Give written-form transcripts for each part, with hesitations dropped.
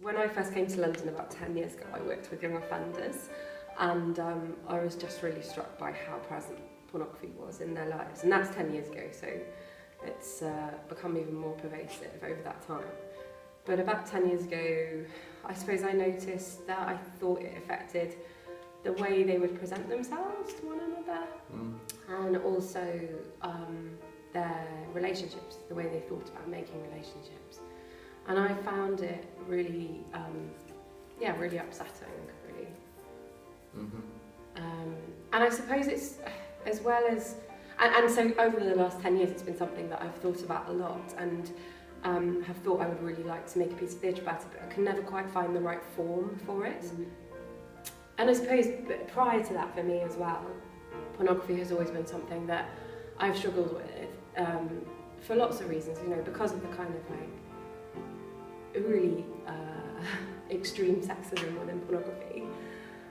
When I first came to London about 10 years ago, I worked with young offenders, and I was just really struck by how present pornography was in their lives. And that's 10 years ago, so it's become even more pervasive over that time. But about 10 years ago, I suppose I noticed that I thought it affected the way they would present themselves to one another, and also their relationships, the way they thought about making relationships. And I found it really, really upsetting, really. And I suppose it's, as well as, and so over the last 10 years, it's been something that I've thought about a lot, and have thought I would really like to make a piece of theatre about it, but I can never quite find the right form for it. And I suppose prior to that, for me as well, pornography has always been something that I've struggled with, for lots of reasons, you know, because of the kind of like really extreme sexism within pornography,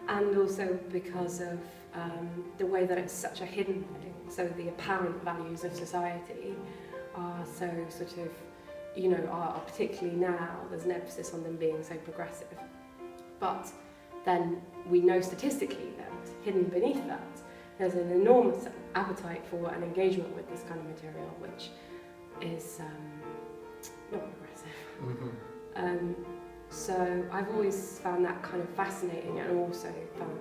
and also because of the way that it's such a hidden thing. So the apparent values of society are so sort of, you know, are particularly now, there's an emphasis on them being so progressive. But then we know statistically that hidden beneath that, there's an enormous appetite for and engagement with this kind of material, which is not progressive. So I've always found that kind of fascinating, and also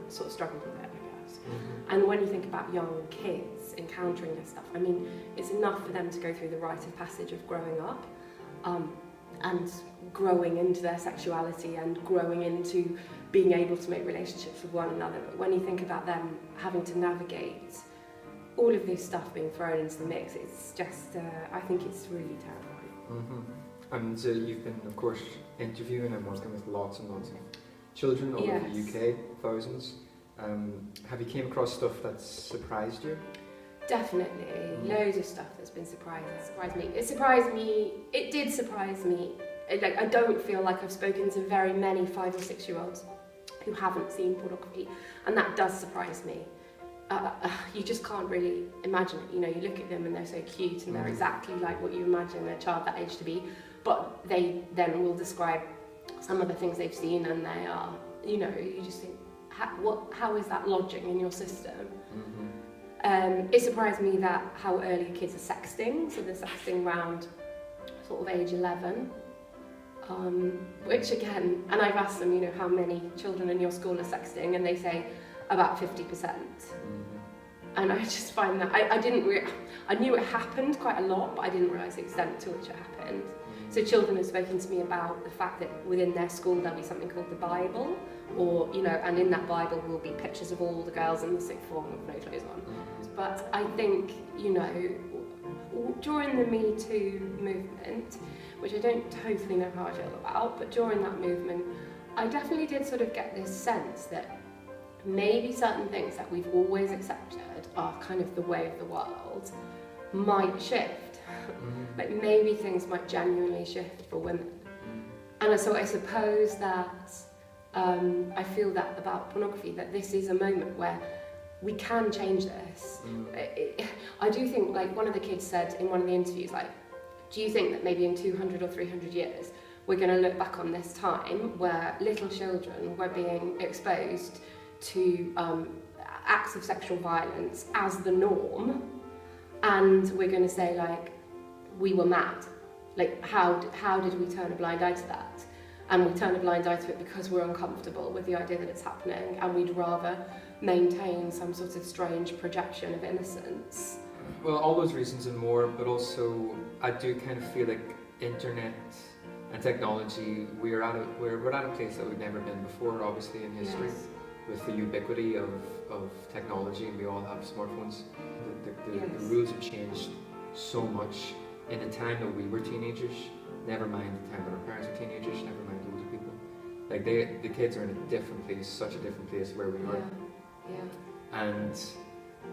sort of struggled with it, I guess. And when you think about young kids encountering this stuff, I mean, it's enough for them to go through the rite of passage of growing up, and growing into their sexuality and growing into being able to make relationships with one another. But when you think about them having to navigate all of this stuff being thrown into the mix, it's just, I think it's really terrifying. And you've been, of course, interviewing and working with lots and lots of children all over the UK, thousands. Have you came across stuff that's surprised you? Definitely, loads of stuff that's been surprised me. It did surprise me. Like, I don't feel like I've spoken to very many 5 or 6 year olds who haven't seen pornography, and that does surprise me. You just can't really imagine it. You know, you look at them and they're so cute and they're exactly like what you imagine a child that age to be, but they then will describe some of the things they've seen, and they are, you know, you just think, how is that lodging in your system? It surprised me that how early kids are sexting, so they're sexting around sort of age 11, which again, and I've asked them, you know, how many children in your school are sexting, and they say about 50%. And I just find that, I knew it happened quite a lot, but I didn't realise the extent to which it happened. So children have spoken to me about the fact that within their school there'll be something called the Bible, or, you know, and in that Bible will be pictures of all the girls in the sixth form with no clothes on. But I think, you know, during the Me Too movement, which I don't totally know how I feel about, but during that movement, I definitely did sort of get this sense that maybe certain things that we've always accepted are kind of the way of the world might shift. Like maybe things might genuinely shift for women. And so I suppose that I feel that about pornography, that this is a moment where we can change this. I do think, like one of the kids said in one of the interviews, like, do you think that maybe in 200 or 300 years we're going to look back on this time where little children were being exposed to acts of sexual violence as the norm, and we're going to say, like, we were mad? Like, how did we turn a blind eye to that? And we turn a blind eye to it because we're uncomfortable with the idea that it's happening, and we'd rather maintain some sort of strange projection of innocence. Well, all those reasons and more, but also I do kind of feel like internet and technology, we're at a place that we've never been before, obviously, in history. Yes. With the ubiquity of technology, and we all have smartphones. The rules have changed so much in the time that we were teenagers, never mind the time that our parents were teenagers, never mind older people. Like, the kids are in a different place, such a different place where we are. And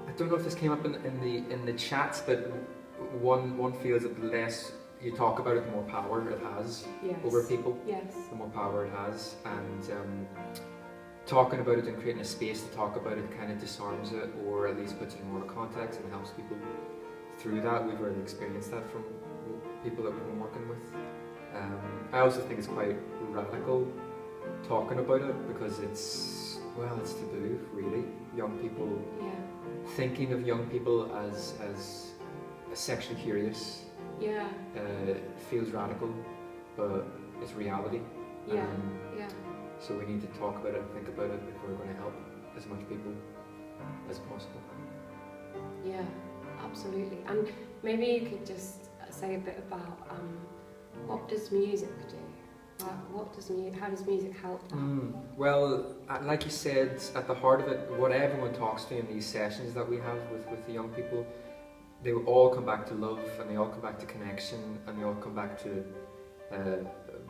I don't know if this came up in the chats, but one feels that the less you talk about it, the more power it has over people. The more power it has, and talking about it and creating a space to talk about it kind of disarms it, or at least puts it in more context and helps people through that. We've already experienced that from people that we've been working with. I also think it's quite radical talking about it because it's taboo, really. Young people, thinking of young people as sexually curious, feels radical, but it's reality. So we need to talk about it and think about it if we're going to help as much people as possible. Yeah, absolutely. And maybe you could just say a bit about what does music do? How does music help that? Well, like you said, at the heart of it, what everyone talks to in these sessions that we have with the young people, they will all come back to love, and they all come back to connection, and they all come back to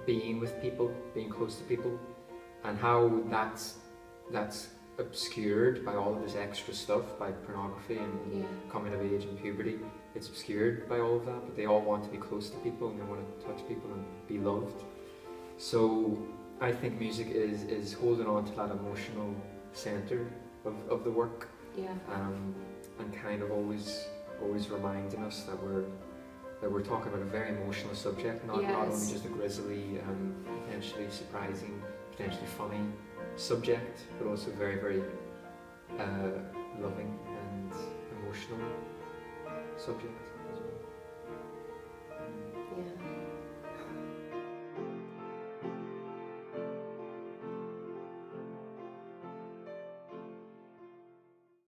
being with people, being close to people, and how that's obscured by all of this extra stuff, by pornography and coming of age and puberty. It's obscured by all of that, but they all want to be close to people and they want to touch people and be loved. So I think music is holding on to that emotional centre of the work, and kind of always reminding us that we're talking about a very emotional subject, not only just a grisly, potentially surprising, potentially funny subject, but also very, very loving and emotional subject as well.